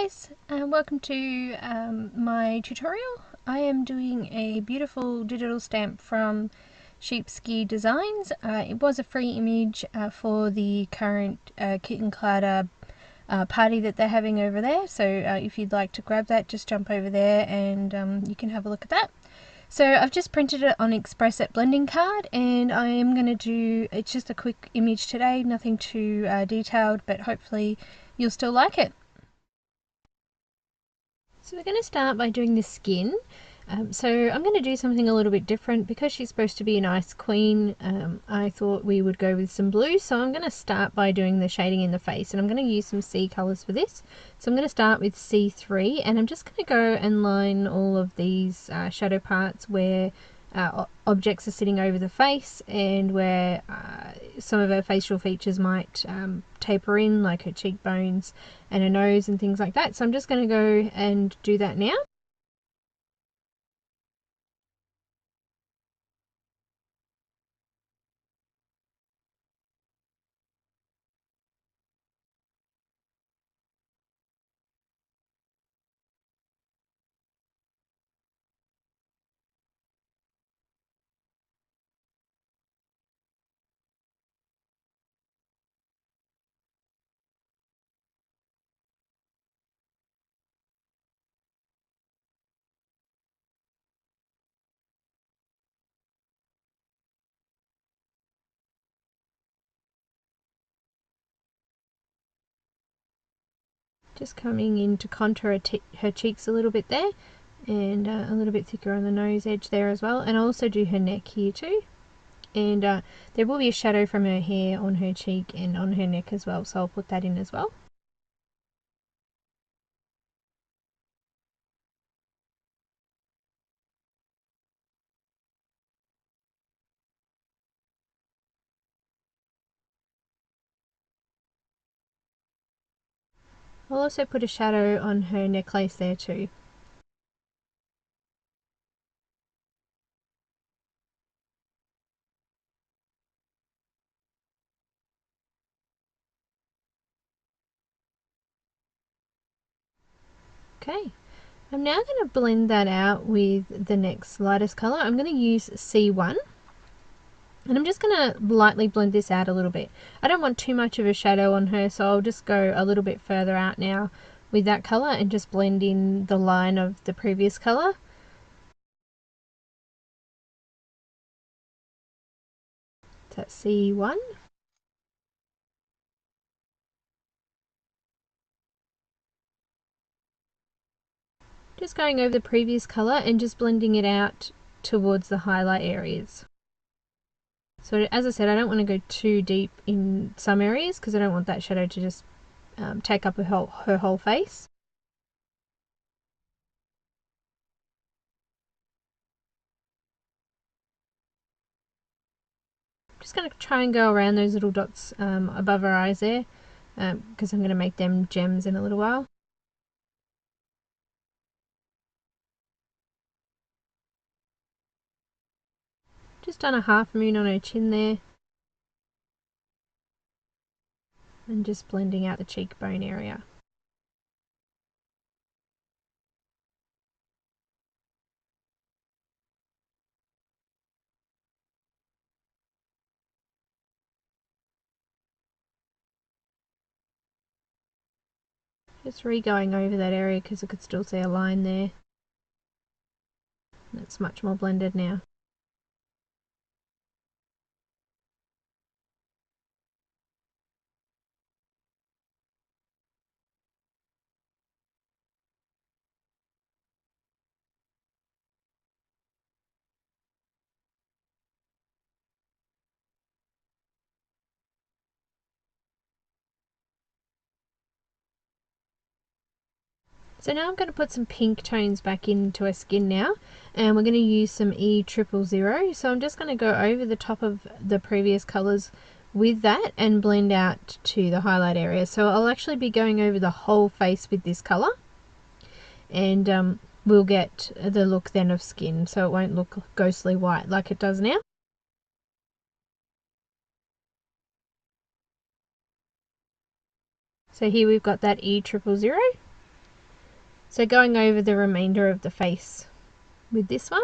guys, and welcome to my tutorial. I am doing a beautiful digital stamp from Sheepski Designs. It was a free image for the current Kitten Clouder party that they're having over there, so if you'd like to grab that, just jump over there and you can have a look at that. So I've just printed it on Express at blending card, and I am going to do, it's just a quick image today, nothing too detailed, but hopefully you'll still like it. So we're going to start by doing the skin. So I'm going to do something a little bit different because she's supposed to be an ice queen. I thought we would go with some blue, so I'm going to start by doing the shading in the face, and I'm going to use some C colours for this. So I'm going to start with C3, and I'm just going to go and line all of these shadow parts where objects are sitting over the face and where some of her facial features might taper in, like her cheekbones and her nose and things like that. So I'm just going to go and do that now. Just coming in to contour her cheeks a little bit there, and a little bit thicker on the nose edge there as well, and I'll also do her neck here too. And there will be a shadow from her hair on her cheek and on her neck as well, so I'll put that in as well. I'll also put a shadow on her necklace there too. Okay, I'm now going to blend that out with the next lightest colour. I'm going to use C1. And I'm just going to lightly blend this out a little bit. I don't want too much of a shadow on her, so I'll just go a little bit further out now with that colour and just blend in the line of the previous colour. That's C1. Just going over the previous colour and just blending it out towards the highlight areas. So as I said, I don't want to go too deep in some areas because I don't want that shadow to just take up her whole face. I'm just going to try and go around those little dots above her eyes there because I'm going to make them gems in a little while. Just done a half moon on her chin there. And just blending out the cheekbone area. Just re-going over that area because I could still see a line there. That's much more blended now. So now I'm going to put some pink tones back into her skin now, and we're going to use some E000. So I'm just going to go over the top of the previous colours with that and blend out to the highlight area. So I'll actually be going over the whole face with this colour, and we'll get the look then of skin, so it won't look ghostly white like it does now. So here we've got that E000. So going over the remainder of the face with this one.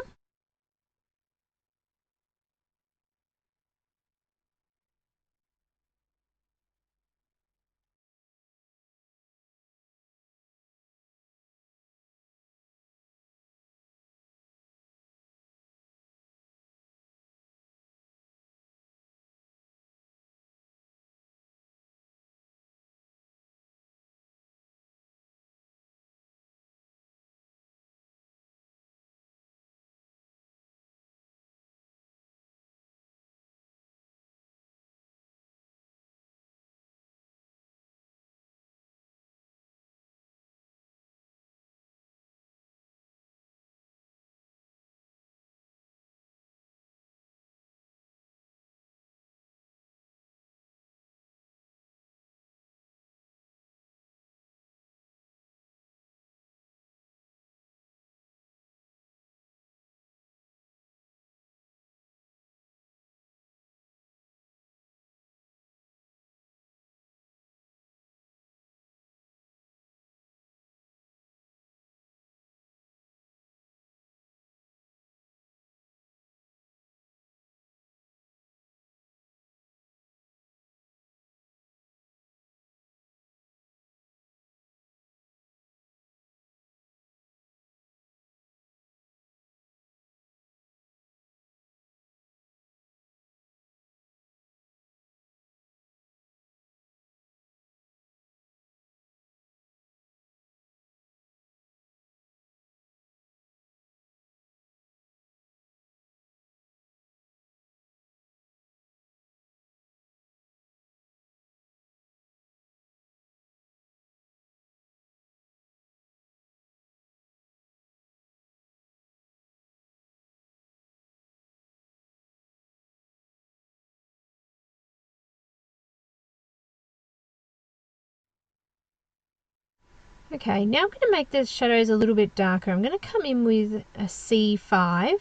Okay, now I'm going to make the shadows a little bit darker. I'm going to come in with a C5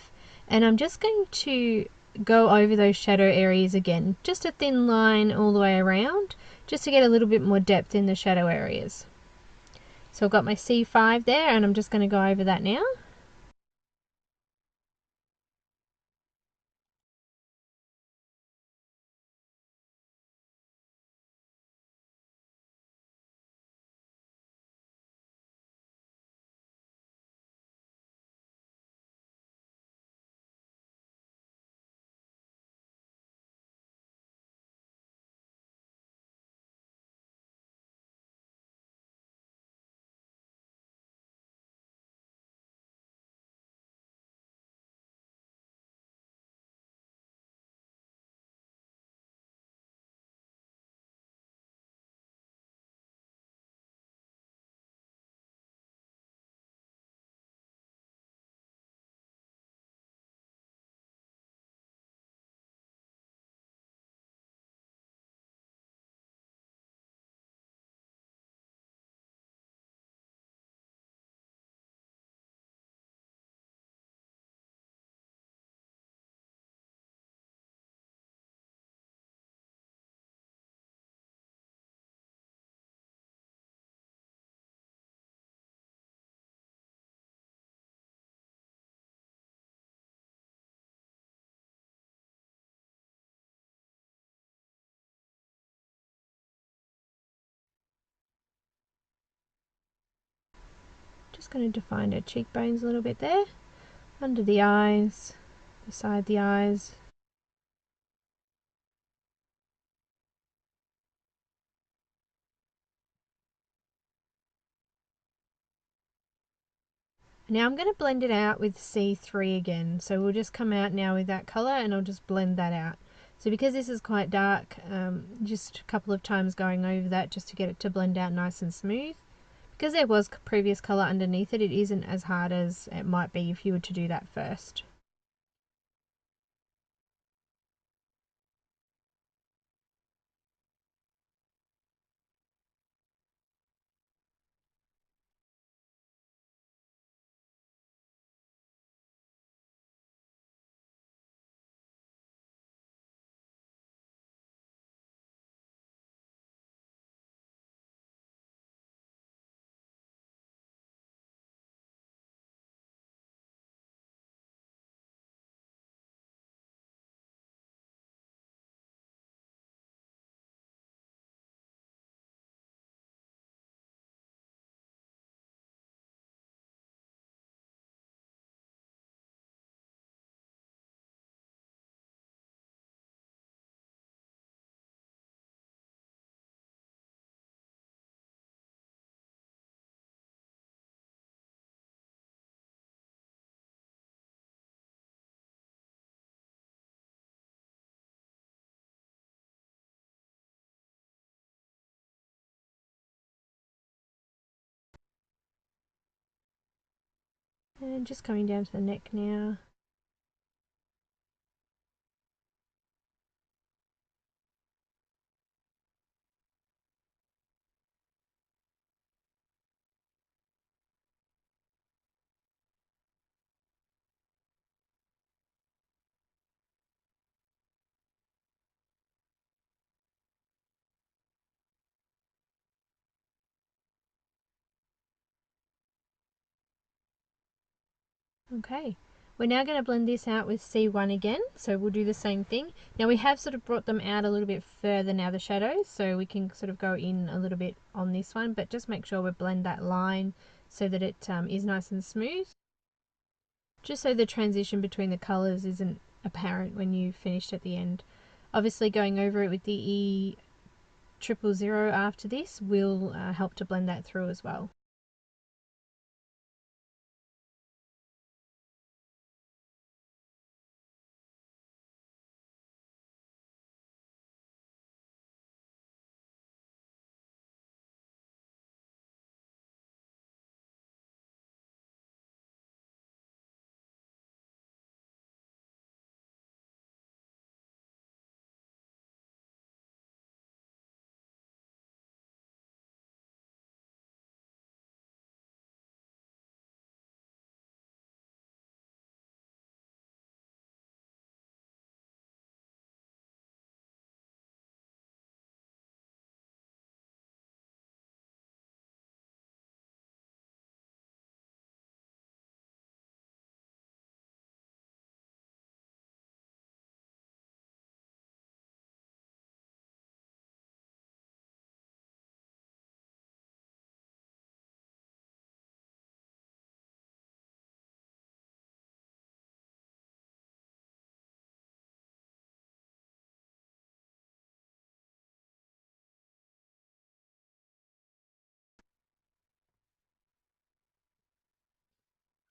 and I'm just going to go over those shadow areas again. Just a thin line all the way around, just to get a little bit more depth in the shadow areas. So I've got my C5 there and I'm just going to go over that now. Just going to define her cheekbones a little bit there, under the eyes, beside the eyes. Now I'm going to blend it out with C3 again. So we'll just come out now with that color and I'll just blend that out. So because this is quite dark, just a couple of times going over that just to get it to blend out nice and smooth. Because there was previous color underneath it, it isn't as hard as it might be if you were to do that first. And just coming down to the neck now. Okay, we're now going to blend this out with C1 again, so we'll do the same thing. Now we have sort of brought them out a little bit further now, the shadows, so we can sort of go in a little bit on this one, but just make sure we blend that line so that it is nice and smooth, just so the transition between the colours isn't apparent when you finished at the end. Obviously going over it with the E000 after this will help to blend that through as well.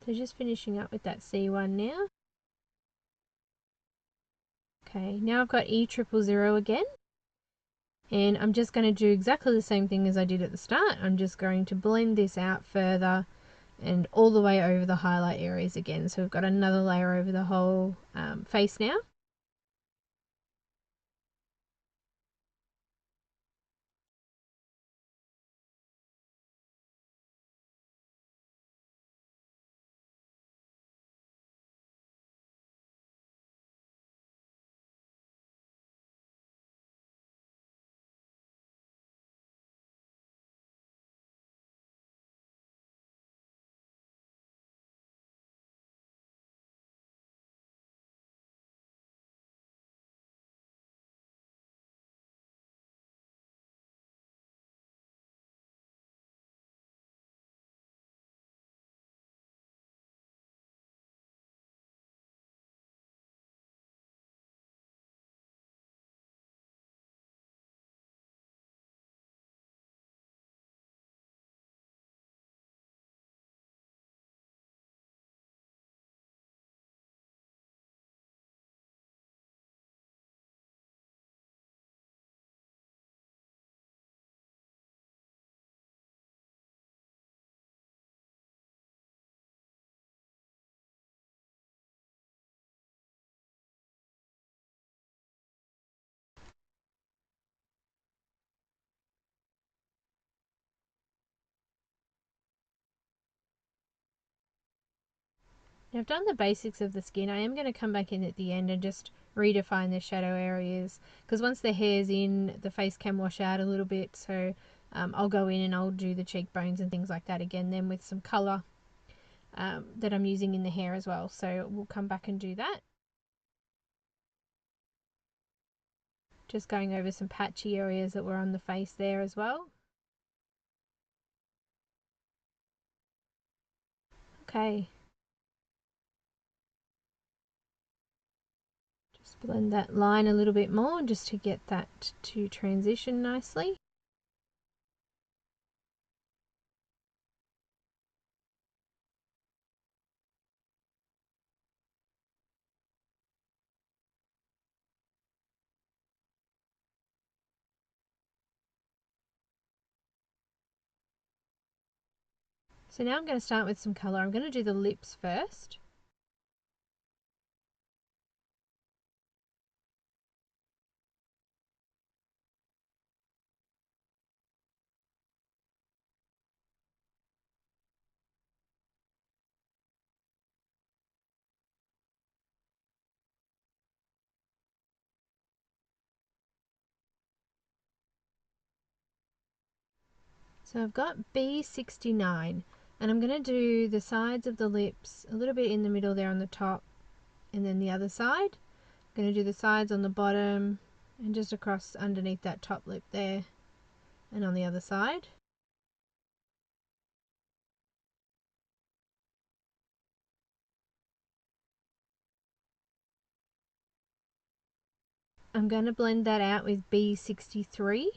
So just finishing up with that C1 now. Okay, now I've got E000 again, and I'm just going to do exactly the same thing as I did at the start. I'm just going to blend this out further and all the way over the highlight areas again. So we've got another layer over the whole face now. Now I've done the basics of the skin. I am going to come back in at the end and just redefine the shadow areas, because once the hair's in, the face can wash out a little bit, so I'll go in and I'll do the cheekbones and things like that again then with some colour that I'm using in the hair as well, so we'll come back and do that. Just going over some patchy areas that were on the face there as well. Okay, just blend that line a little bit more just to get that to transition nicely. So now I'm going to start with some colour. I'm going to do the lips first. So I've got B69 and I'm going to do the sides of the lips a little bit in the middle there on the top and then the other side. I'm going to do the sides on the bottom and just across underneath that top lip there and on the other side. I'm going to blend that out with B63.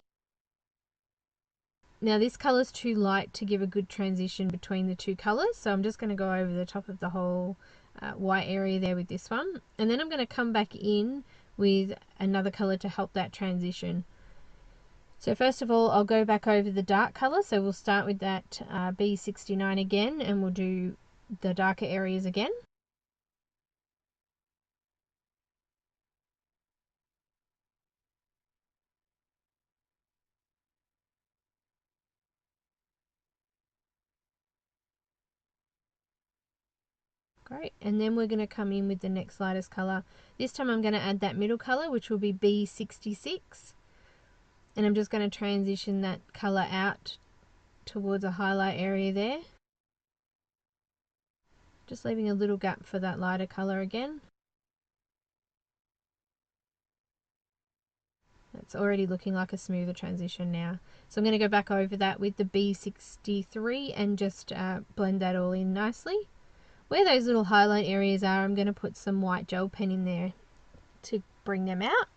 Now this colour is too light to give a good transition between the two colours, so I'm just going to go over the top of the whole white area there with this one. And then I'm going to come back in with another colour to help that transition. So first of all, I'll go back over the dark colour, so we'll start with that B69 again and we'll do the darker areas again. Great, and then we're going to come in with the next lightest colour. This time I'm going to add that middle colour, which will be B66. And I'm just going to transition that colour out towards a highlight area there. Just leaving a little gap for that lighter colour again. It's already looking like a smoother transition now. So I'm going to go back over that with the B63 and just blend that all in nicely. Where those little highlight areas are, I'm going to put some white gel pen in there to bring them out.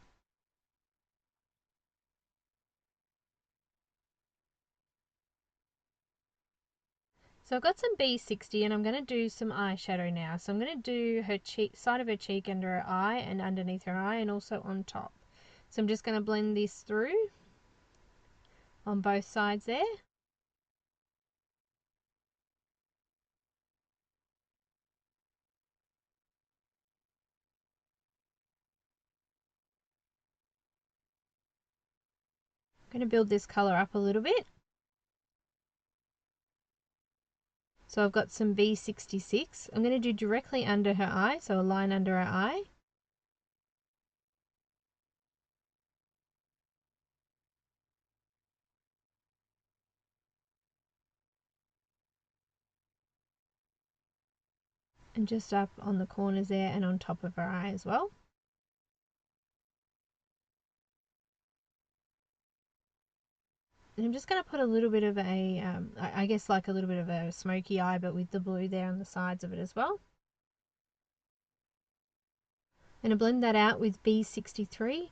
So I've got some B60 and I'm going to do some eyeshadow now. So I'm going to do her cheek, side of her cheek under her eye and underneath her eye and also on top. So I'm just going to blend this through on both sides there. I'm going to build this colour up a little bit. So I've got some B66. I'm going to do directly under her eye, so a line under her eye. And just up on the corners there and on top of her eye as well. And I'm just going to put a little bit of a, I guess like a little bit of a smoky eye, but with the blue there on the sides of it as well. I'm going to blend that out with B63.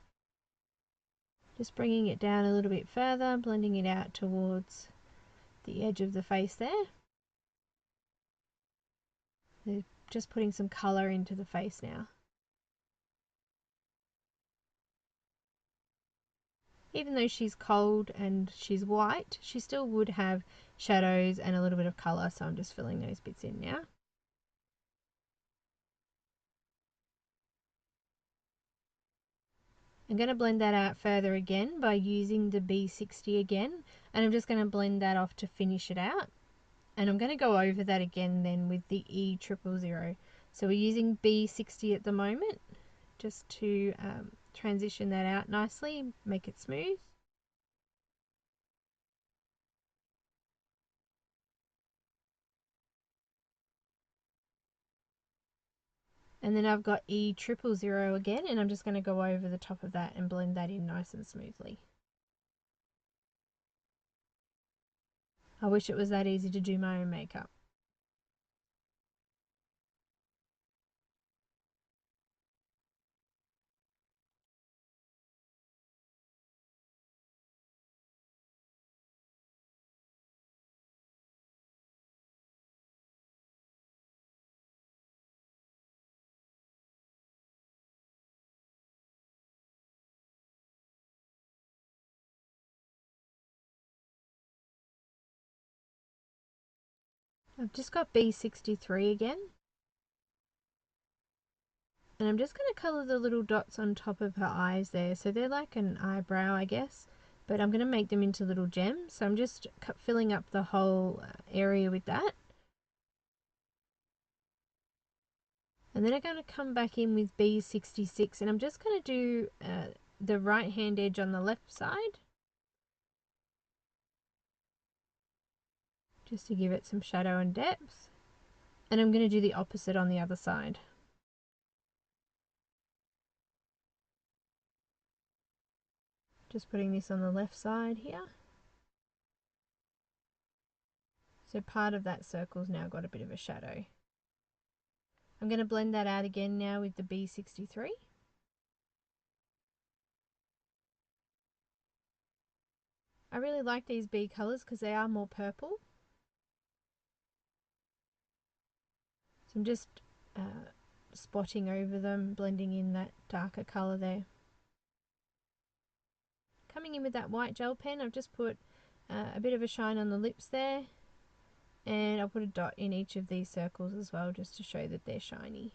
Just bringing it down a little bit further, blending it out towards the edge of the face there. Just putting some colour into the face now. Even though she's cold and she's white, she still would have shadows and a little bit of colour, so I'm just filling those bits in now. I'm going to blend that out further again by using the B60 again, and I'm just going to blend that off to finish it out. And I'm going to go over that again then with the E000. So we're using B60 at the moment, just to transition that out nicely, make it smooth. And then I've got E000 again, and I'm just going to go over the top of that and blend that in nice and smoothly. I wish it was that easy to do my own makeup. I've just got B63 again. And I'm just going to colour the little dots on top of her eyes there. So they're like an eyebrow, I guess. But I'm going to make them into little gems. So I'm just filling up the whole area with that. And then I'm going to come back in with B66. And I'm just going to do the right hand edge on the left side. Just to give it some shadow and depth. And I'm going to do the opposite on the other side. Just putting this on the left side here. So part of that circle's now got a bit of a shadow. I'm going to blend that out again now with the B63. I really like these B colours because they are more purple. So I'm just spotting over them, blending in that darker colour there. Coming in with that white gel pen, I've just put a bit of a shine on the lips there. And I'll put a dot in each of these circles as well, just to show that they're shiny.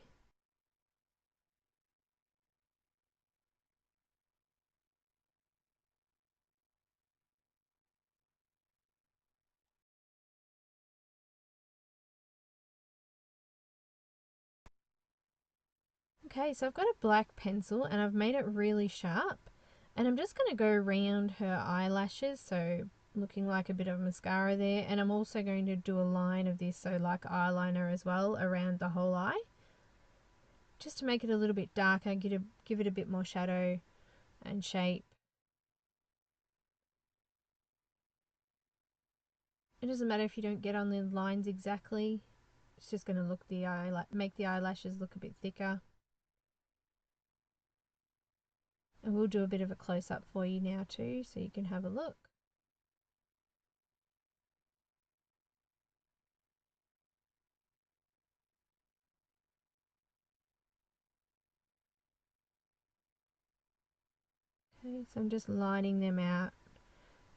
Okay, so I've got a black pencil and I've made it really sharp. And I'm just going to go around her eyelashes, so looking like a bit of mascara there. And I'm also going to do a line of this, so like eyeliner as well, around the whole eye. Just to make it a little bit darker, give it a bit more shadow and shape. It doesn't matter if you don't get on the lines exactly. It's just going to look make the eyelashes look a bit thicker. And we'll do a bit of a close-up for you now too, so you can have a look. Okay, so I'm just lining them out.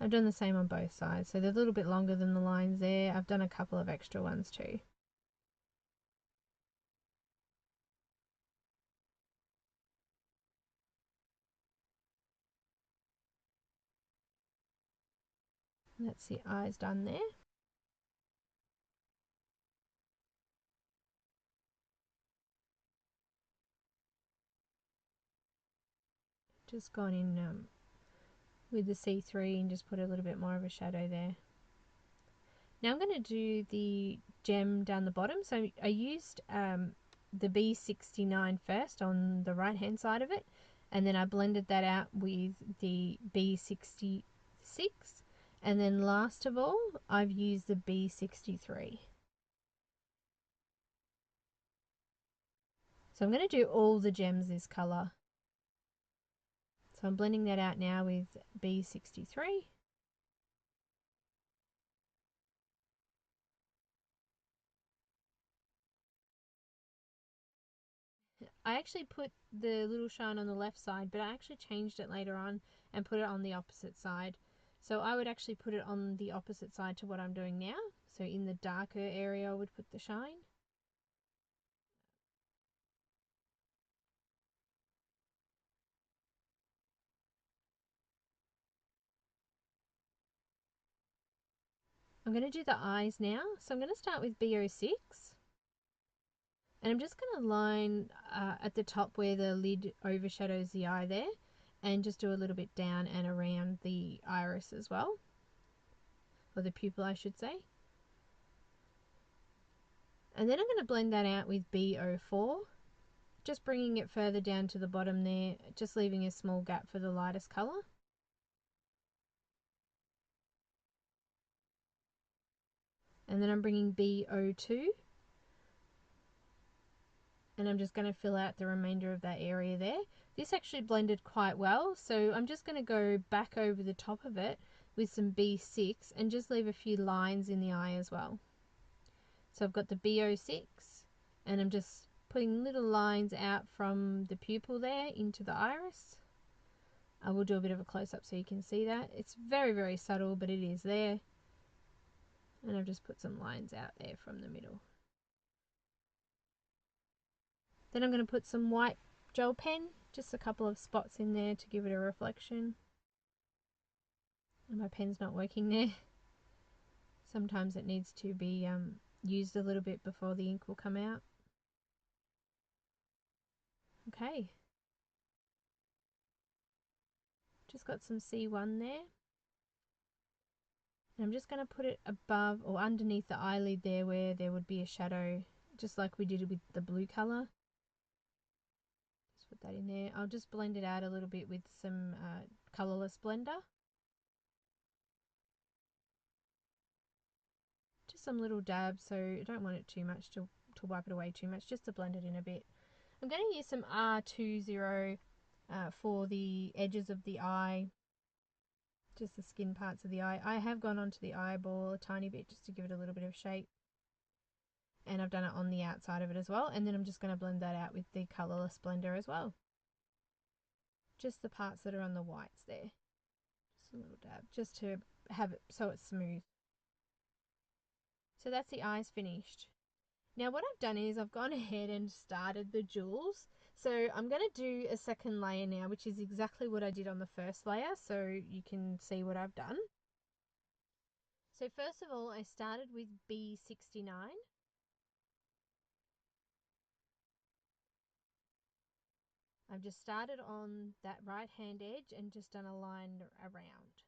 I've done the same on both sides, so they're a little bit longer than the lines there. I've done a couple of extra ones too. That's the eyes done there. Just gone in with the C3 and just put a little bit more of a shadow there. Now I'm going to do the gem down the bottom. So I used the B69 first on the right hand side of it, and then I blended that out with the B66, and then last of all I've used the B63. So I'm going to do all the gems this colour. So I'm blending that out now with B63. I actually put the little shine on the left side, but I actually changed it later on and put it on the opposite side. So I would actually put it on the opposite side to what I'm doing now. So in the darker area I would put the shine. I'm going to do the eyes now. So I'm going to start with B06. And I'm just going to line at the top where the lid overshadows the eye there, and just do a little bit down and around the iris as well, or the pupil I should say. And then I'm going to blend that out with B04, just bringing it further down to the bottom there, just leaving a small gap for the lightest colour. And then I'm bringing B02, and I'm just going to fill out the remainder of that area there. This actually blended quite well, so I'm just going to go back over the top of it with some B6 and just leave a few lines in the eye as well. So I've got the B06, and I'm just putting little lines out from the pupil there into the iris. I will do a bit of a close-up so you can see that. It's very, very subtle, but it is there. And I've just put some lines out there from the middle. Then I'm going to put some white gel pen, just a couple of spots in there to give it a reflection. And my pen's not working there. Sometimes it needs to be used a little bit before the ink will come out. Okay. Just got some C1 there. And I'm just going to put it above or underneath the eyelid there where there would be a shadow, just like we did with the blue colour. Just put that in there. I'll just blend it out a little bit with some colourless blender. Just some little dabs, so I don't want it too much to wipe it away too much, just to blend it in a bit. I'm going to use some R20 for the edges of the eye, just the skin parts of the eye. I have gone onto the eyeball a tiny bit just to give it a little bit of shape. And I've done it on the outside of it as well. And then I'm just going to blend that out with the colourless blender as well. Just the parts that are on the whites there. Just a little dab, just to have it so it's smooth. So that's the eyes finished. Now what I've done is I've gone ahead and started the jewels. So I'm going to do a second layer now, which is exactly what I did on the first layer, so you can see what I've done. So first of all, I started with B69. I've just started on that right hand edge and just done a line around.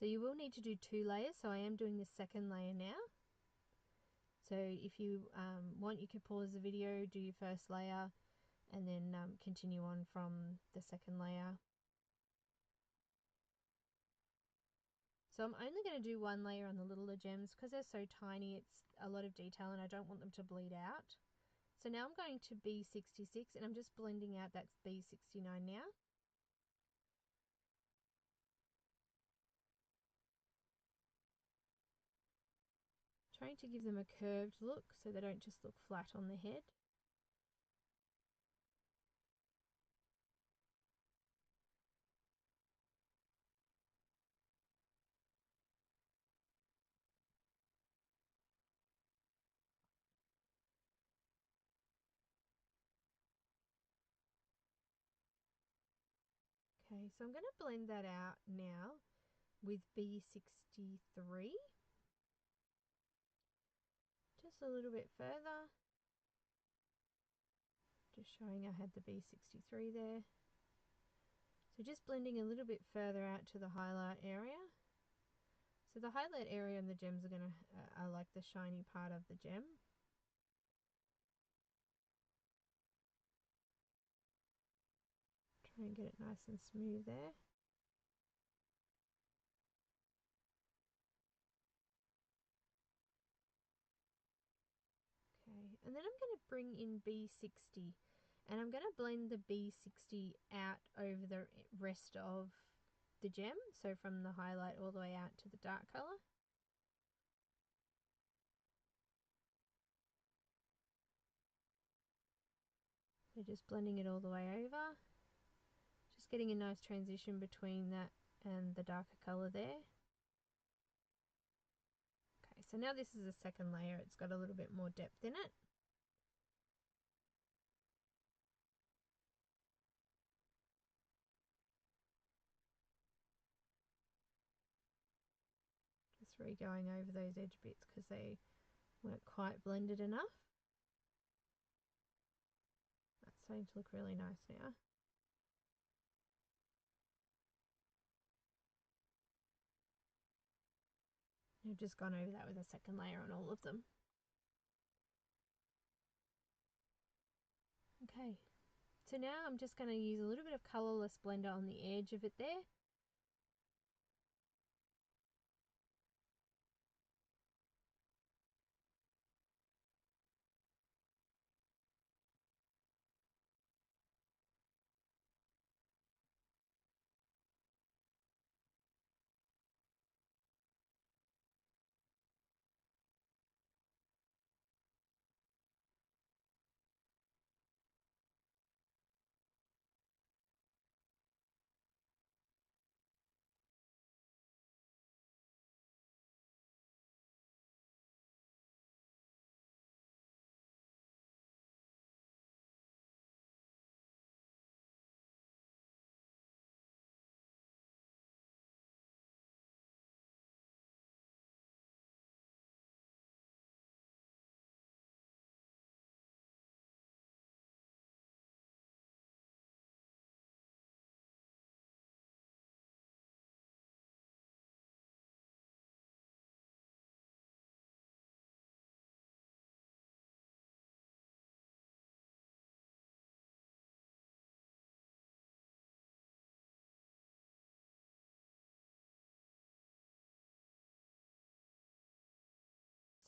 So you will need to do 2 layers, so I am doing the second layer now. So if you want, you can pause the video, do your first layer, and then continue on from the second layer. So I'm only going to do 1 layer on the littler gems because they're so tiny, it's a lot of detail and I don't want them to bleed out. So now I'm going to B66 and I'm just blending out that B69 now. Trying to give them a curved look so they don't just look flat on the head. Okay, so I'm going to blend that out now with B63. Just a little bit further. Just showing I had the B63 there. So just blending a little bit further out to the highlight area. So the highlight area and the gems are going to, I like the shiny part of the gem. Try and get it nice and smooth there. Okay, and then I'm going to bring in B60 and I'm going to blend the B60 out over the rest of the gem, so from the highlight all the way out to the dark colour. So just blending it all the way over, just getting a nice transition between that and the darker colour there. Okay, so now this is a second layer, it's got a little bit more depth in it. Just re-going over those edge bits because they weren't quite blended enough. That's starting to look really nice now. I've just gone over that with a second layer on all of them. Okay, so now I'm just going to use a little bit of colourless blender on the edge of it there.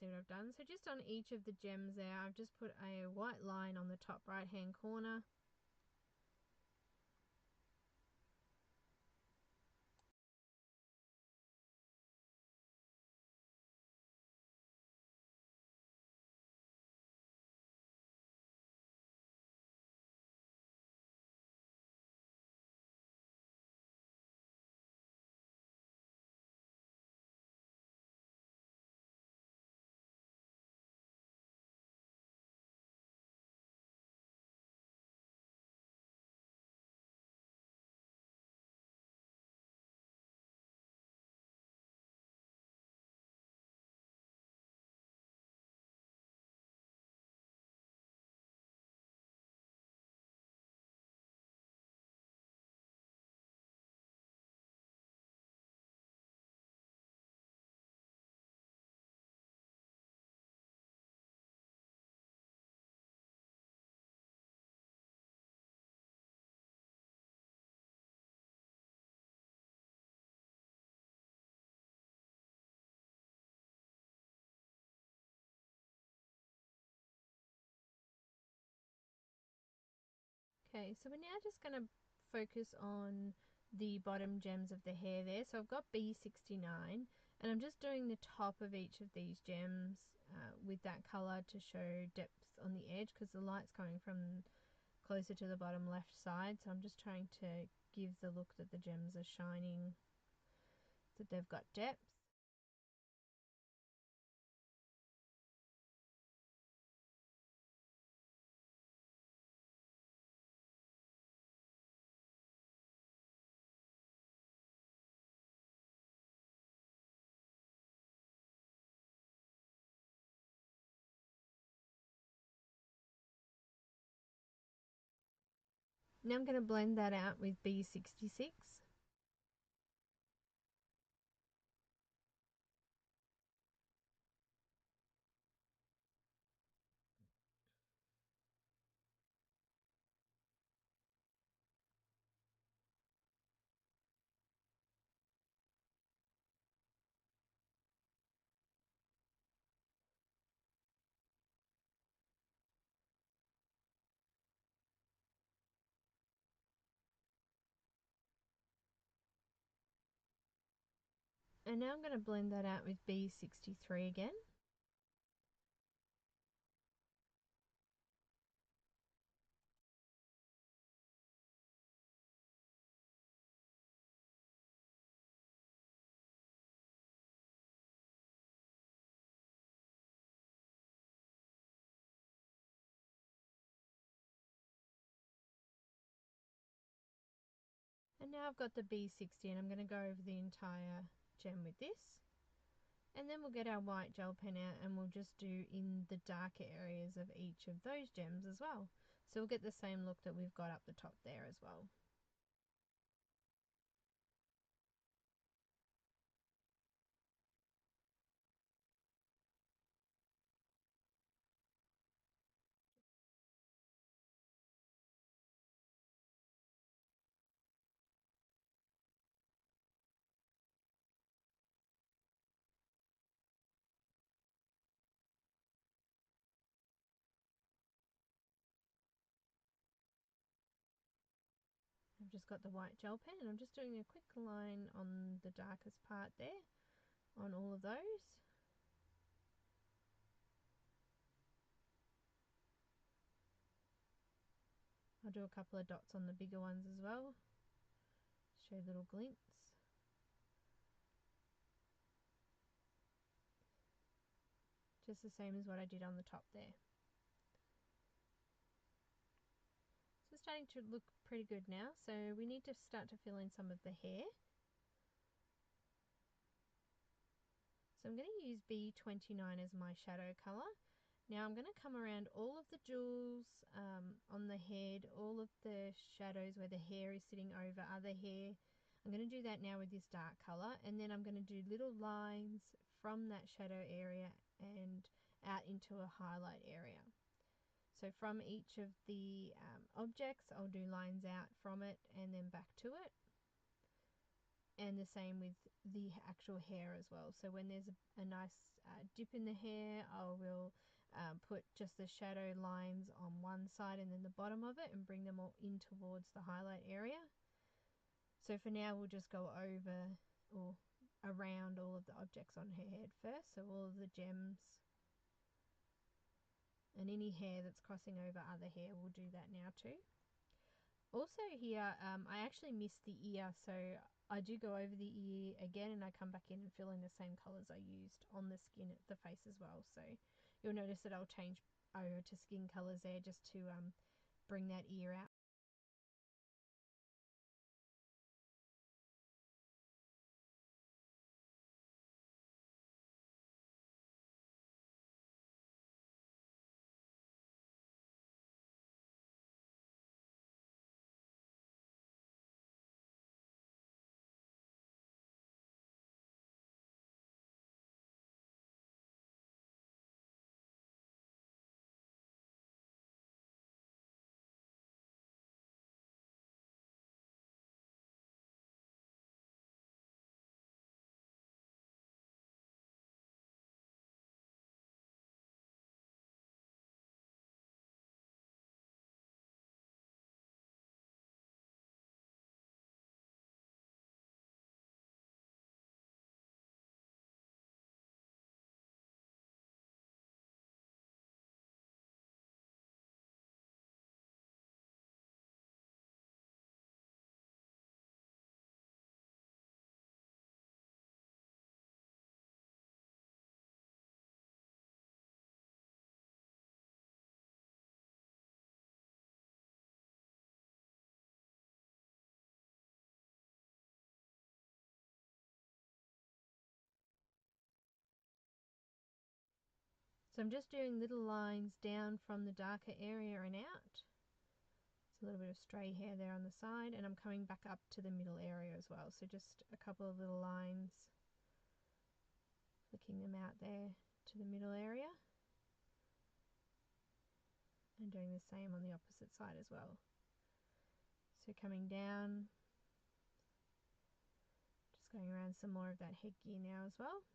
see what I've done. So just on each of the gems there, I've just put a white line on the top right hand corner. Okay, so we're now just going to focus on the bottom gems of the hair there. So I've got B69 and I'm just doing the top of each of these gems with that colour to show depth on the edge, because the light's coming from closer to the bottom left side. So I'm just trying to give the look that the gems are shining, that they've got depth. Now I'm going to blend that out with B66. And now I'm going to blend that out with B63 again. And now I've got the B60 and I'm going to go over the entire gem with this. And then we'll get our white gel pen out and we'll just do in the darker areas of each of those gems as well. So we'll get the same look that we've got up the top there as well. I've just got the white gel pen and I'm just doing a quick line on the darkest part there on all of those. I'll do a couple of dots on the bigger ones as well, show little glints. Just the same as what I did on the top there. So it's starting to look pretty good now, so we need to start to fill in some of the hair. So I'm going to use B29 as my shadow colour. Now I'm going to come around all of the jewels on the head, all of the shadows where the hair is sitting over other hair. I'm going to do that now with this dark colour, and then I'm going to do little lines from that shadow area and out into a highlight area. So from each of the objects I'll do lines out from it and then back to it. and the same with the actual hair as well. So when there's a nice dip in the hair, I will put just the shadow lines on one side and then the bottom of it and bring them all in towards the highlight area. So for now we'll just go over or around all of the objects on her head first, so all of the gems and any hair that's crossing over other hair, we'll do that now too. Also here, I actually missed the ear, so I do go over the ear again and I come back in and fill in the same colours I used on the skin at the face as well. So you'll notice that I'll change over to skin colours there just to bring that ear out. So I'm just doing little lines down from the darker area and out. It's a little bit of stray hair there on the side, and I'm coming back up to the middle area as well. So just a couple of little lines, flicking them out there to the middle area. And doing the same on the opposite side as well. So coming down, just going around some more of that headgear now as well.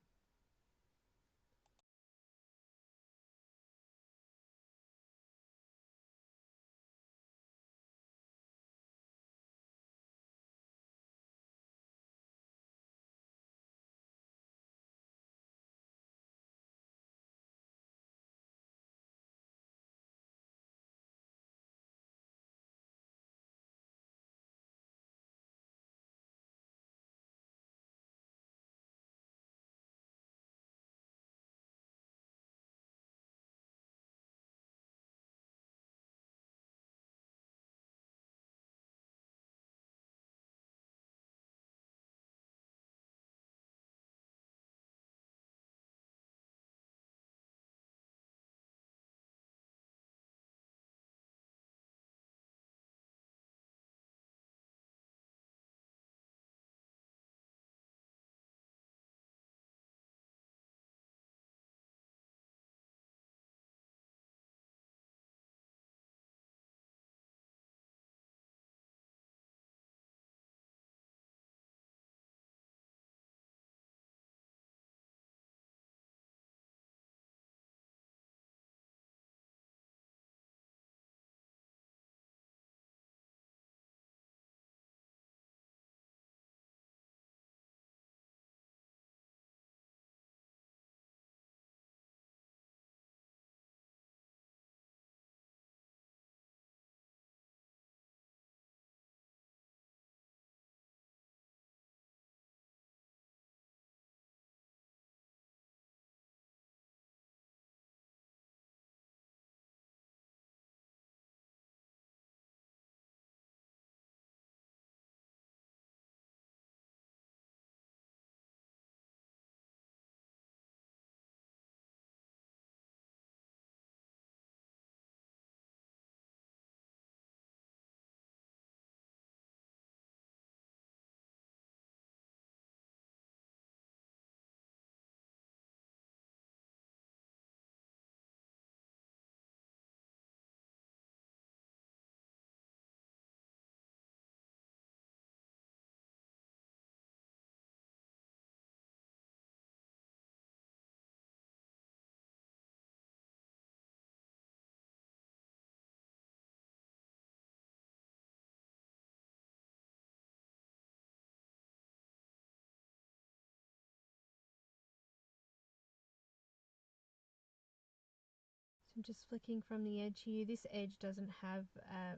I'm just flicking from the edge here. This edge doesn't have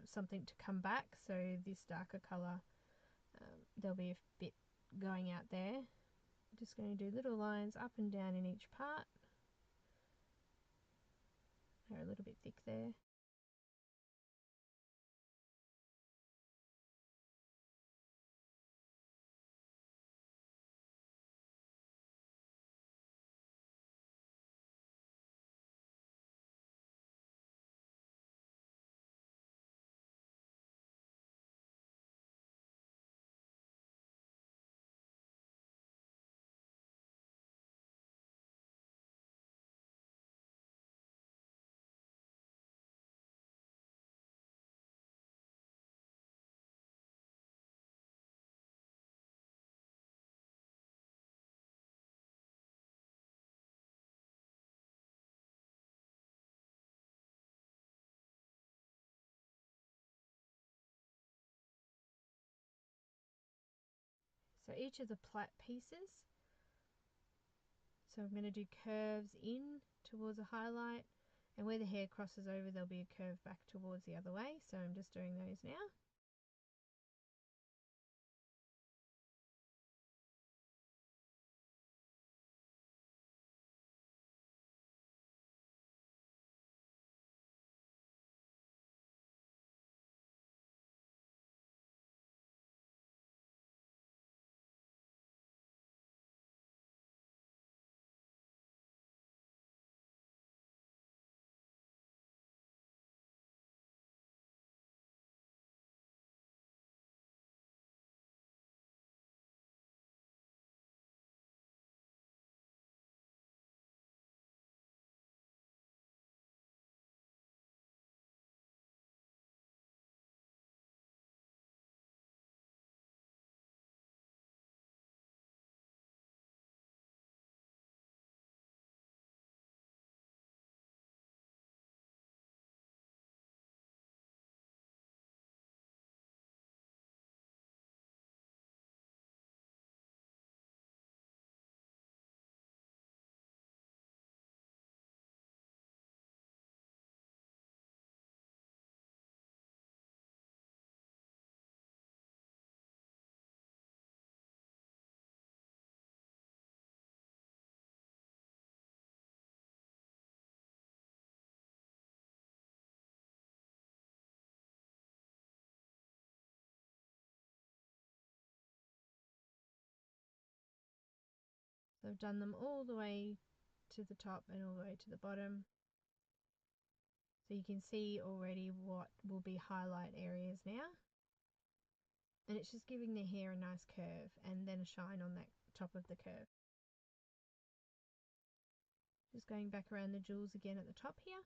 something to come back, so this darker colour, there'll be a bit going out there. I'm just going to do little lines up and down in each part. They're a little bit thick there. So each of the plait pieces, so I'm going to do curves in towards a highlight, and where the hair crosses over there'll be a curve back towards the other way, so I'm just doing those now. So I've done them all the way to the top and all the way to the bottom. So you can see already what will be highlight areas now. And it's just giving the hair a nice curve and then a shine on that top of the curve. Just going back around the jewels again at the top here.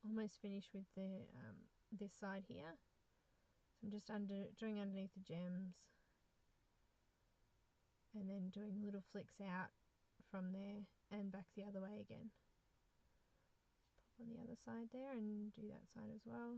Almost finished with the this side here. So I'm just doing underneath the gems and then doing little flicks out from there and back the other way again. Just pop on the other side there and do that side as well.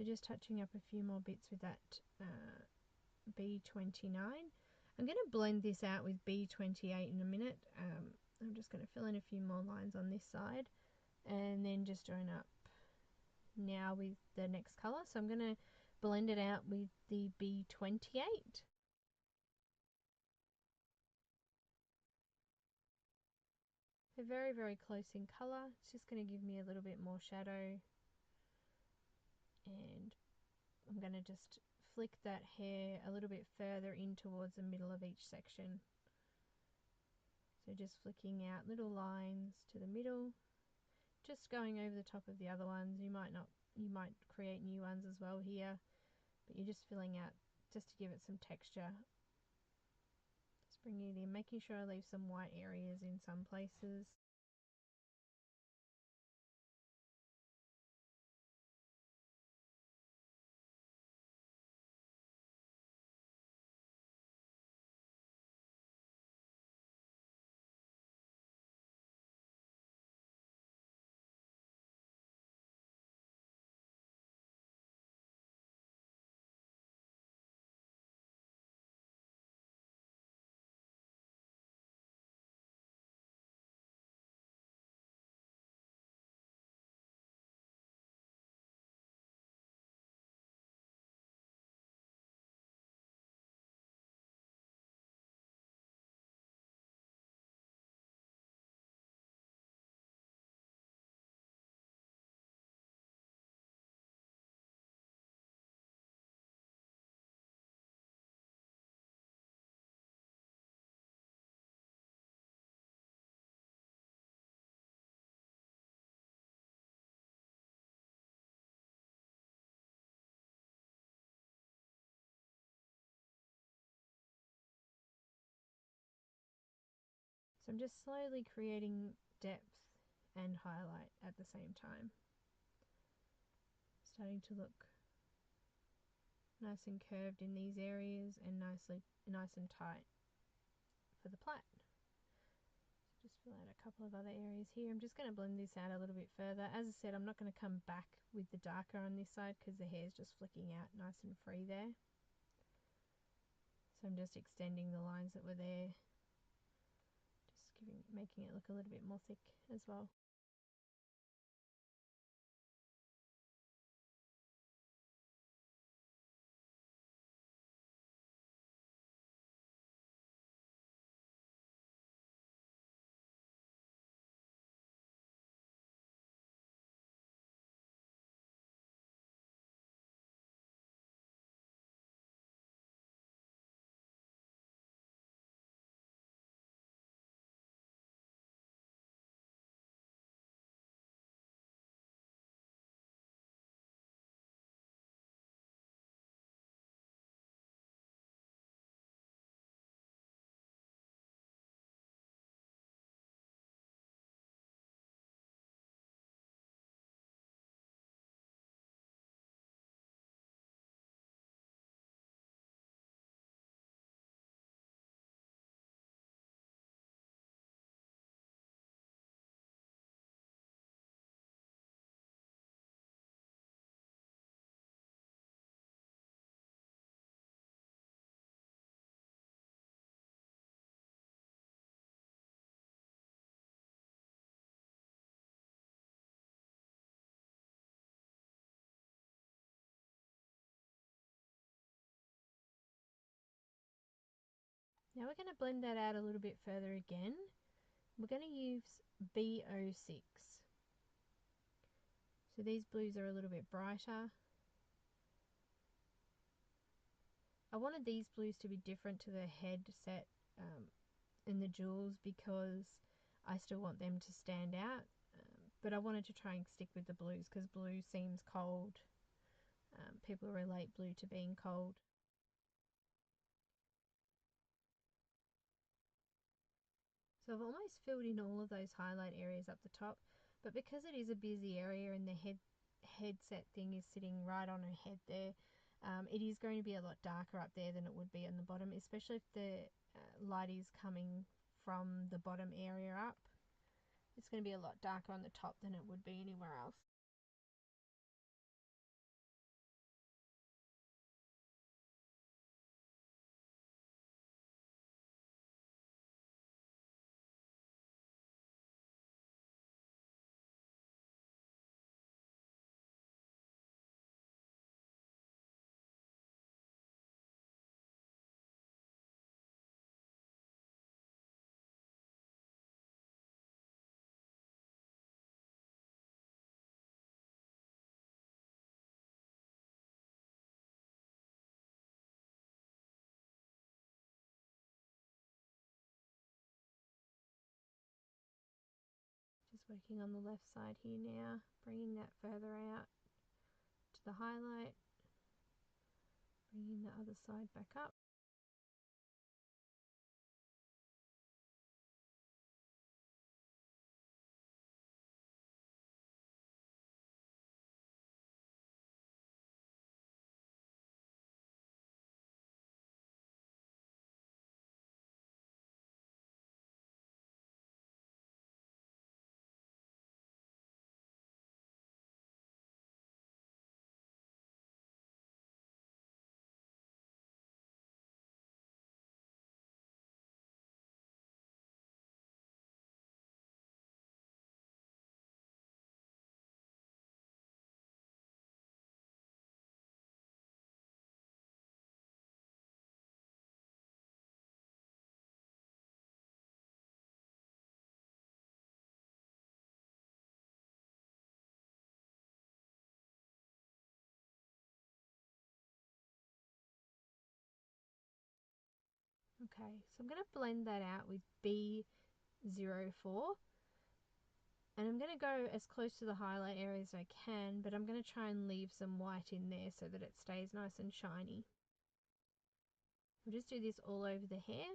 So just touching up a few more bits with that B29. I'm going to blend this out with B28 in a minute. I'm just going to fill in a few more lines on this side and then just join up now with the next colour. So I'm going to blend it out with the B28. They're very, very close in colour. It's just going to give me a little bit more shadow, and I'm going to just flick that hair a little bit further in towards the middle of each section. So just flicking out little lines to the middle, just going over the top of the other ones. You might create new ones as well here, but you're just filling out just to give it some texture. Just bringing it in, making sure I leave some white areas in some places. So I'm just slowly creating depth and highlight at the same time. Starting to look nice and curved in these areas and nice and tight for the plait. Just fill out a couple of other areas here. I'm just going to blend this out a little bit further. As I said, I'm not going to come back with the darker on this side because the hair is just flicking out nice and free there. So I'm just extending the lines that were there, just making it look a little bit more thick as well. Now we're going to blend that out a little bit further again. We're going to use B06. So these blues are a little bit brighter. I wanted these blues to be different to the head set in the jewels because I still want them to stand out. But I wanted to try and stick with the blues because blue seems cold. People relate blue to being cold. So I've almost filled in all of those highlight areas up the top, but because it is a busy area and the headset thing is sitting right on her head there, it is going to be a lot darker up there than it would be on the bottom, especially if the light is coming from the bottom area up. It's going to be a lot darker on the top than it would be anywhere else. working on the left side here now, bringing that further out to the highlight, bringing the other side back up. Okay, so I'm going to blend that out with B04, and I'm going to go as close to the highlight area as I can, but I'm going to try and leave some white in there so that it stays nice and shiny. We'll just do this all over the hair.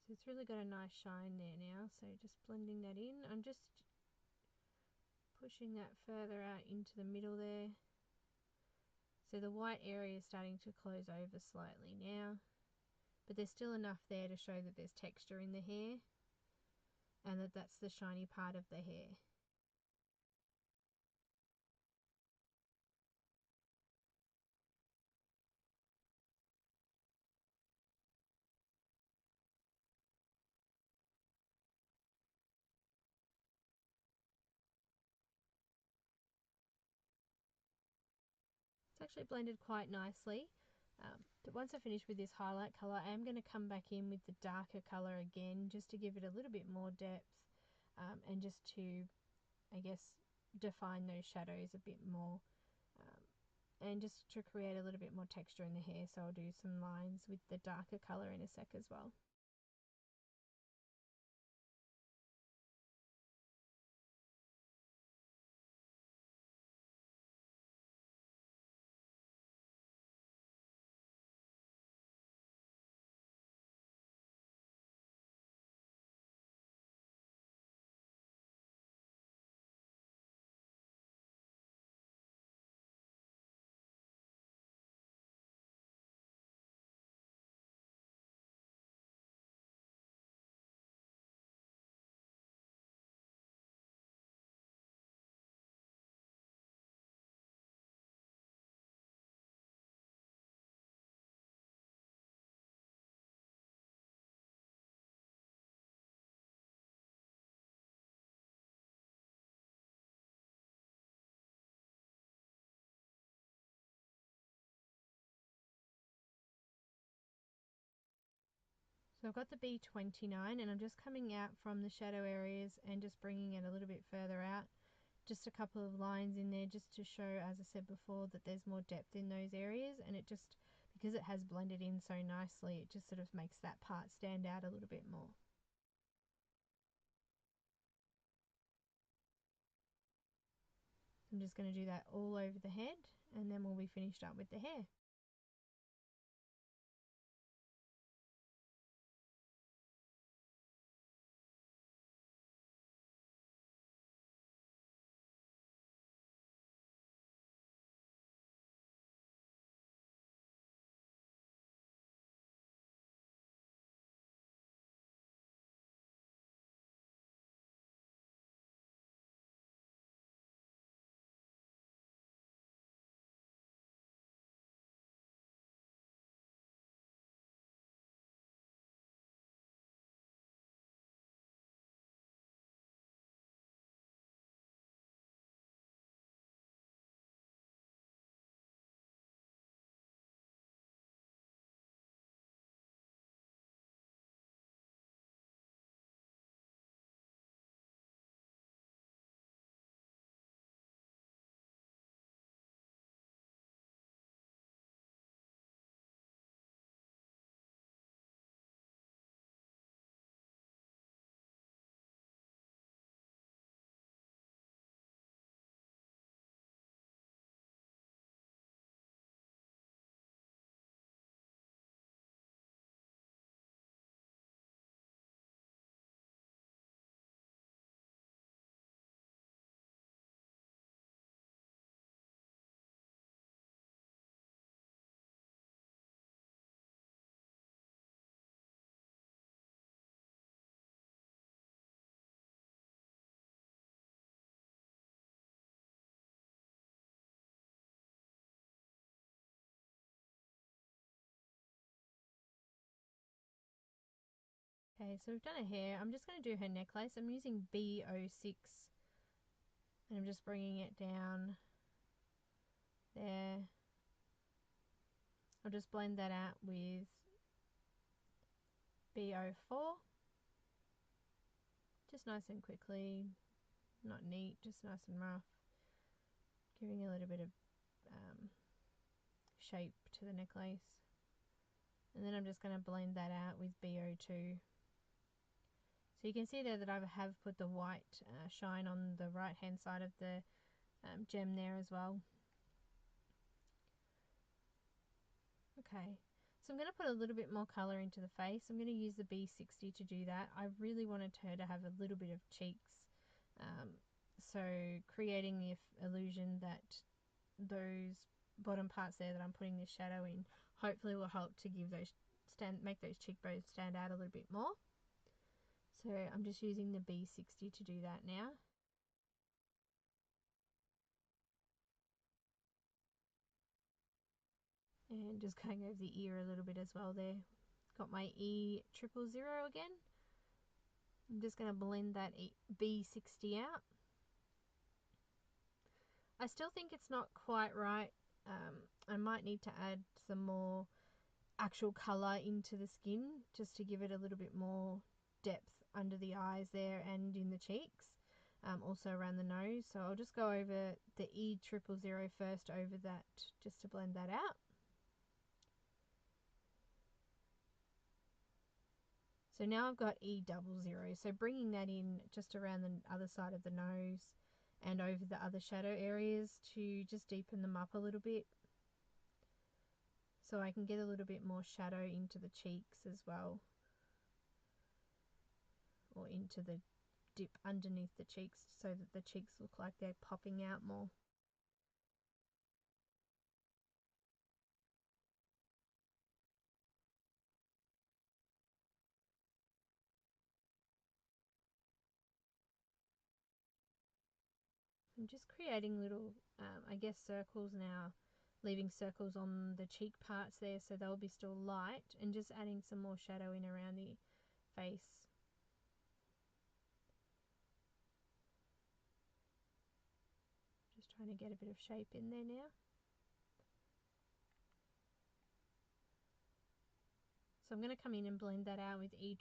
So it's really got a nice shine there now, so just blending that in. I'm just pushing that further out into the middle there. So the white area is starting to close over slightly now, but there's still enough there to show that there's texture in the hair and that that's the shiny part of the hair. It's actually blended quite nicely. But once I finish with this highlight colour, I am going to come back in with the darker colour again, just to give it a little bit more depth, and just to, I guess, define those shadows a bit more, and just to create a little bit more texture in the hair. So I'll do some lines with the darker colour in a sec as well. So I've got the B29 and I'm just coming out from the shadow areas and just bringing it a little bit further out. Just a couple of lines in there just to show, as I said before, that there's more depth in those areas, and it just, because it has blended in so nicely, it just sort of makes that part stand out a little bit more. I'm just going to do that all over the head and then we'll be finished up with the hair. Okay, so we've done her hair. I'm just going to do her necklace. I'm using B06 and I'm just bringing it down there. I'll just blend that out with B04. Just nice and quickly, not neat, just nice and rough. Giving a little bit of shape to the necklace. And then I'm just going to blend that out with B02. So you can see there that I have put the white shine on the right hand side of the gem there as well. Okay, so I'm going to put a little bit more colour into the face. I'm going to use the B60 to do that. I really wanted her to have a little bit of cheeks, so creating the illusion that those bottom parts there that I'm putting this shadow in hopefully will help to give those make those cheekbones stand out a little bit more. So I'm just using the B60 to do that now. And just going over the ear a little bit as well there. Got my E000 again. I'm just going to blend that B60 out. I still think it's not quite right. I might need to add some more actual colour into the skin just to give it a little bit more depth under the eyes there and in the cheeks, also around the nose. So I'll just go over the E000 first over that just to blend that out. So now I've got E00, so bringing that in just around the other side of the nose and over the other shadow areas to just deepen them up a little bit, so I can get a little bit more shadow into the cheeks as well, or into the dip underneath the cheeks so that the cheeks look like they're popping out more. I'm just creating little, I guess, circles now, leaving circles on the cheek parts there so they'll be still light, and just adding some more shadow in around the face. Just trying to get a bit of shape in there now. So I'm going to come in and blend that out with E000.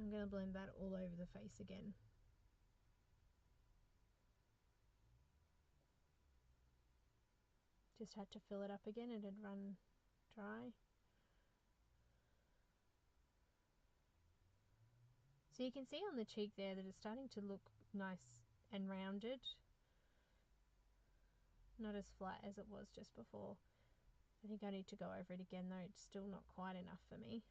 I'm going to blend that all over the face again. Just had to fill it up again, it had run dry. So you can see on the cheek there that it's starting to look nice and rounded. Not as flat as it was just before. I think I need to go over it again though, it's still not quite enough for me.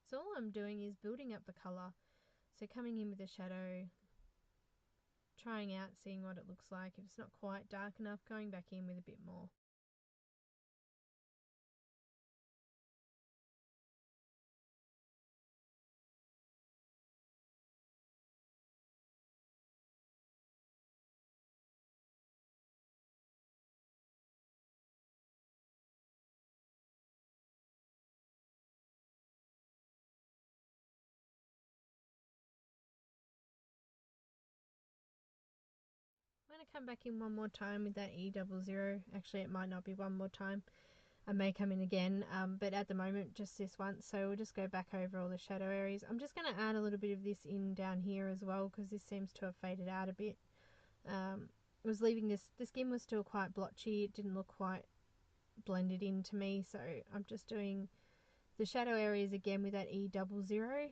So all I'm doing is building up the colour. So coming in with a shadow, trying out, seeing what it looks like. If it's not quite dark enough, going back in with a bit more. I'm going to come back in one more time with that E00. Actually, it might not be one more time. I may come in again, but at the moment, just this once. So we'll just go back over all the shadow areas. I'm just going to add a little bit of this in down here as well, because this seems to have faded out a bit. I was leaving this, the skin was still quite blotchy. It didn't look quite blended in to me. So I'm just doing the shadow areas again with that E00.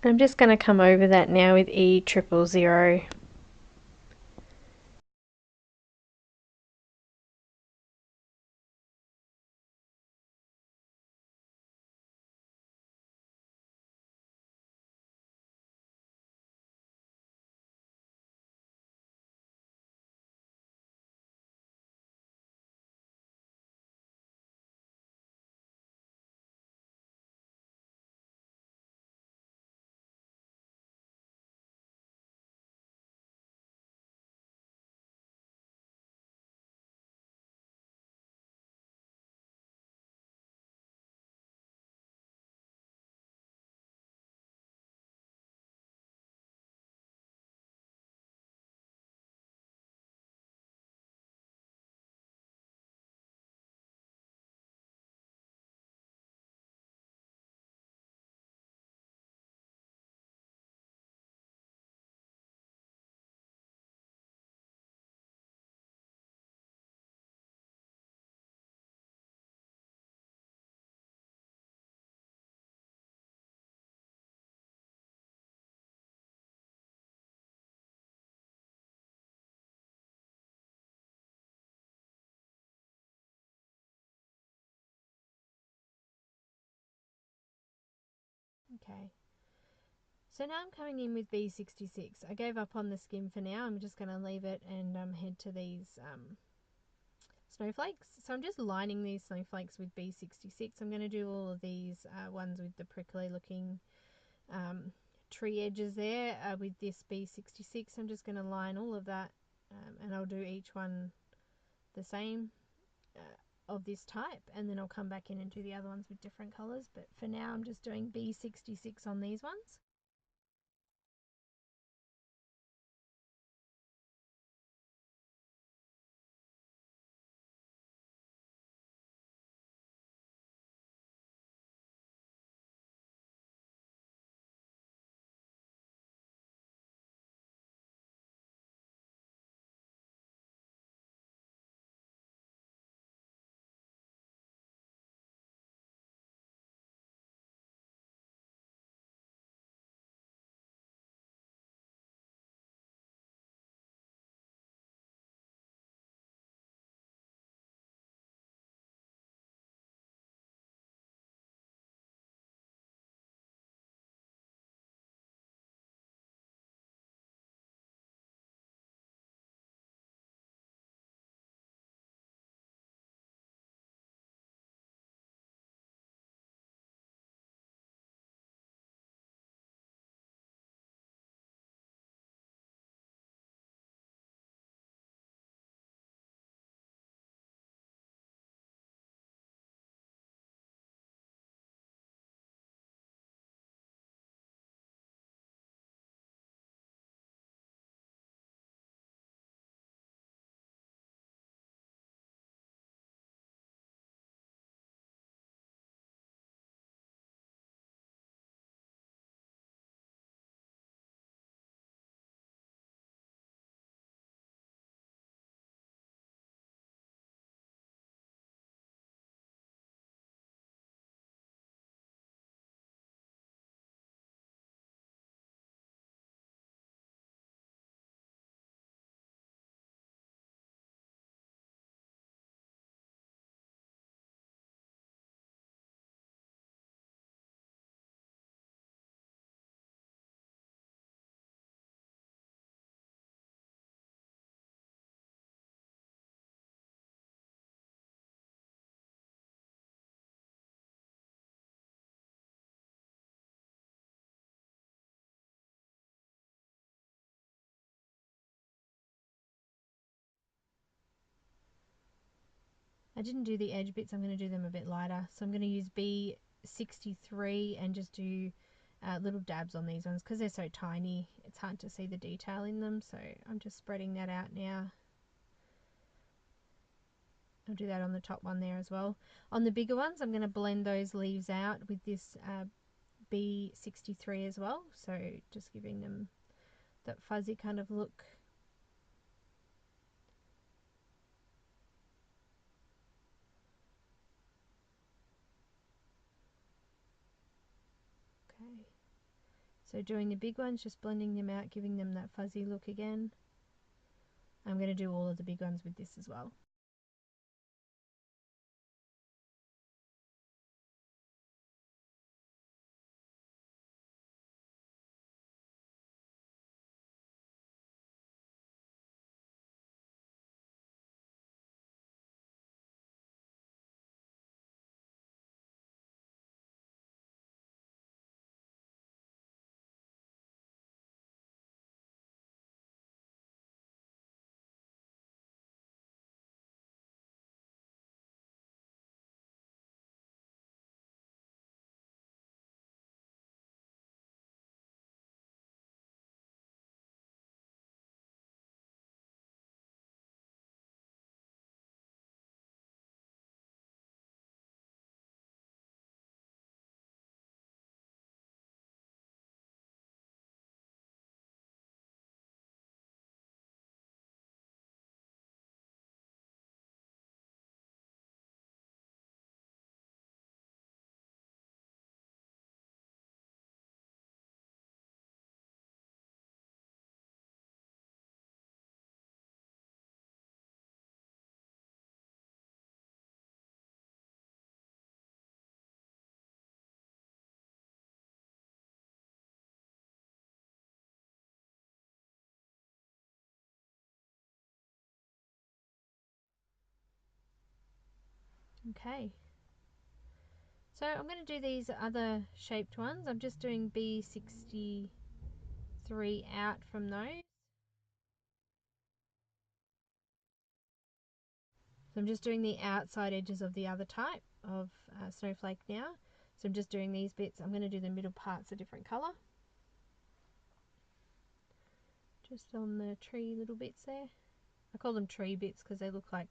I'm just going to come over that now with E000. Okay. So now I'm coming in with B66. I gave up on the skin for now. I'm just going to leave it and head to these snowflakes. So I'm just lining these snowflakes with B66. I'm going to do all of these ones with the prickly looking tree edges there with this B66. I'm just going to line all of that and I'll do each one the same of this type, and then I'll come back in and do the other ones with different colours, but for now I'm just doing B66 on these ones. I didn't do the edge bits, I'm going to do them a bit lighter. So I'm going to use B63 and just do little dabs on these ones because they're so tiny. It's hard to see the detail in them, so I'm just spreading that out now. I'll do that on the top one there as well. On the bigger ones, I'm going to blend those leaves out with this B63 as well. So just giving them that fuzzy kind of look. Okay. So doing the big ones, just blending them out, giving them that fuzzy look again. I'm going to do all of the big ones with this as well. Okay. So I'm going to do these other shaped ones. I'm just doing B63 out from those. So I'm just doing the outside edges of the other type of snowflake now. So I'm just doing these bits. I'm going to do the middle parts a different colour. Just on the tree little bits there. I call them tree bits because they look like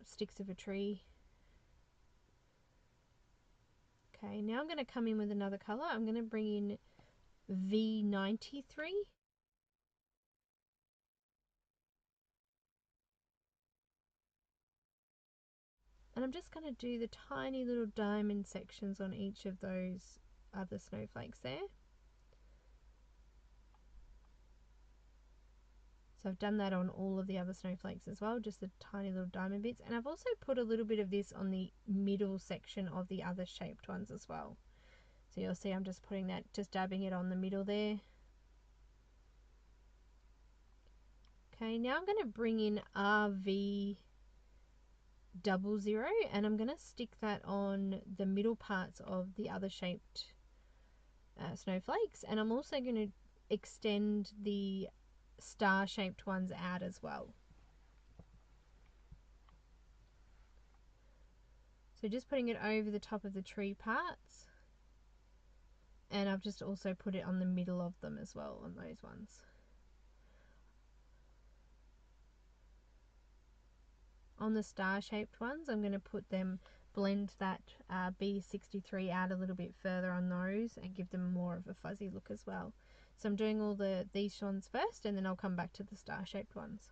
sticks of a tree. Okay, now I'm going to come in with another colour. I'm going to bring in V93. And I'm just going to do the tiny little diamond sections on each of those other snowflakes there. So I've done that on all of the other snowflakes as well, just the tiny little diamond bits. And I've also put a little bit of this on the middle section of the other shaped ones as well. So you'll see I'm just putting that, just dabbing it on the middle there. Okay, now I'm going to bring in RV00 and I'm going to stick that on the middle parts of the other shaped snowflakes, and I'm also going to extend the star shaped ones out as well. So just putting it over the top of the tree parts, and I've just also put it on the middle of them as well on those ones. On the star shaped ones, I'm going to blend that B63 out a little bit further on those and give them more of a fuzzy look as well. So I'm doing all these ones first, and then I'll come back to the star shaped ones.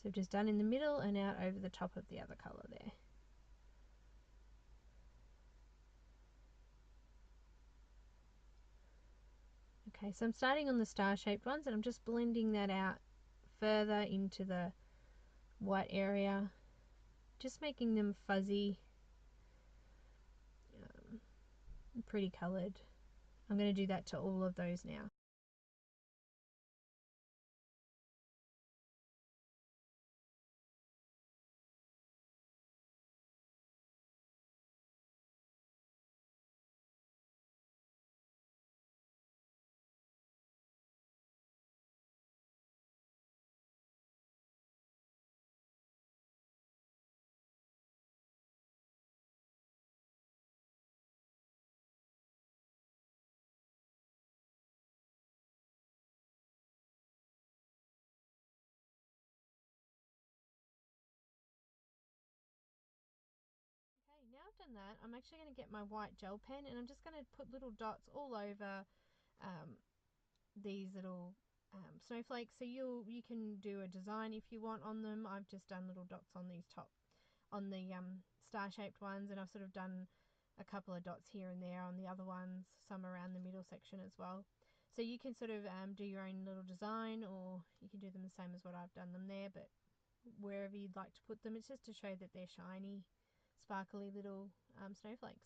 So I've just done in the middle and out over the top of the other colour there. Okay, so I'm starting on the star shaped ones and I'm just blending that out further into the white area, just making them fuzzy, pretty coloured. I'm going to do that to all of those now. Okay, now I've done that, I'm actually going to get my white gel pen and I'm just going to put little dots all over these little snowflakes. So you can do a design if you want on them. I've just done little dots on these on the star shaped ones, and I've sort of done a couple of dots here and there on the other ones, some around the middle section as well. So you can sort of do your own little design, or you can do them the same as what I've done them there, but wherever you'd like to put them, it's just to show that they're shiny, sparkly little snowflakes.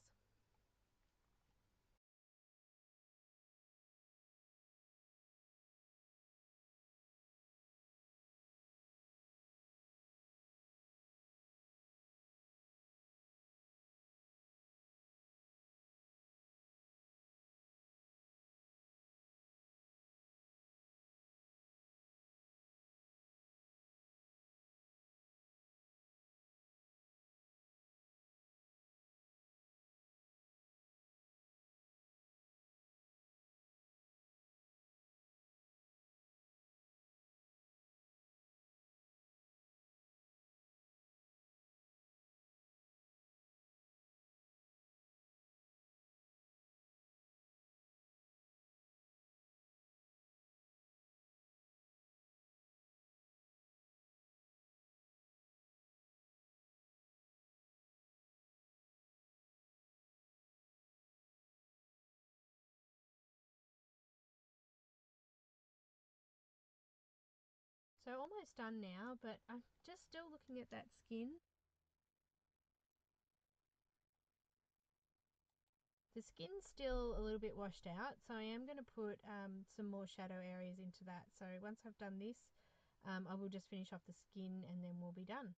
So almost done now, but I'm just still looking at that skin. The skin's still a little bit washed out, so I am going to put some more shadow areas into that. So once I've done this, I will just finish off the skin and then we'll be done.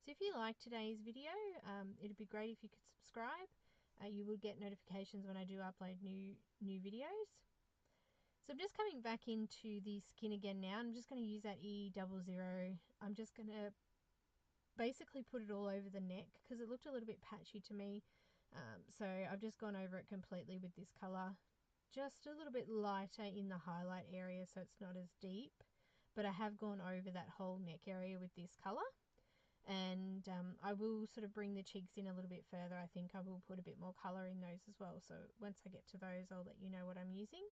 So if you like today's video, it'd be great if you could subscribe. You will get notifications when I do upload new videos. So I'm just coming back into the skin again now. I'm just going to use that E00. I'm just going to basically put it all over the neck because it looked a little bit patchy to me. So I've just gone over it completely with this colour. Just a little bit lighter in the highlight area so it's not as deep. But I have gone over that whole neck area with this colour. And I will sort of bring the cheeks in a little bit further. I think I will put a bit more colour in those as well. So once I get to those, I'll let you know what I'm using.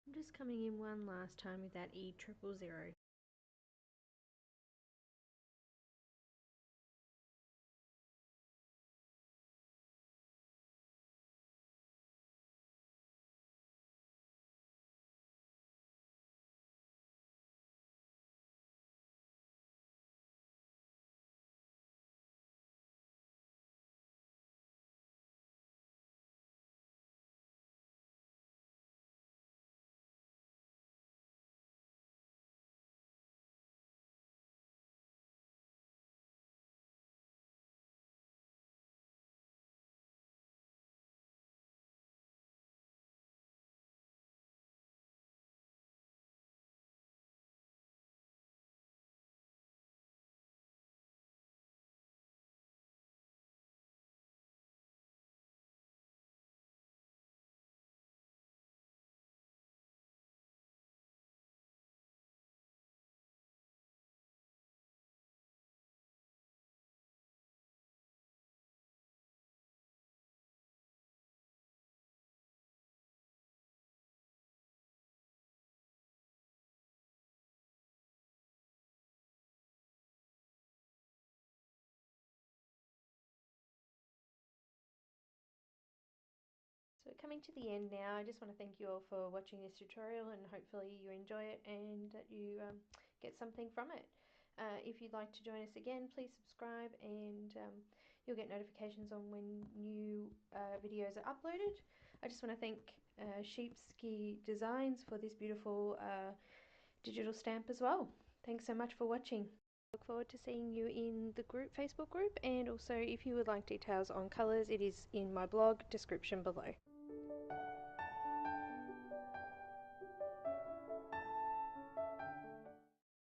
I'm just coming in one last time with that E00. So coming to the end now, I just want to thank you all for watching this tutorial, and hopefully you enjoy it and that you get something from it. If you'd like to join us again, please subscribe, and you'll get notifications on when new videos are uploaded. I just want to thank Sheepski Designs for this beautiful digital stamp as well. Thanks so much for watching. Look forward to seeing you in the Facebook group, and also if you would like details on colours, it is in my blog description below.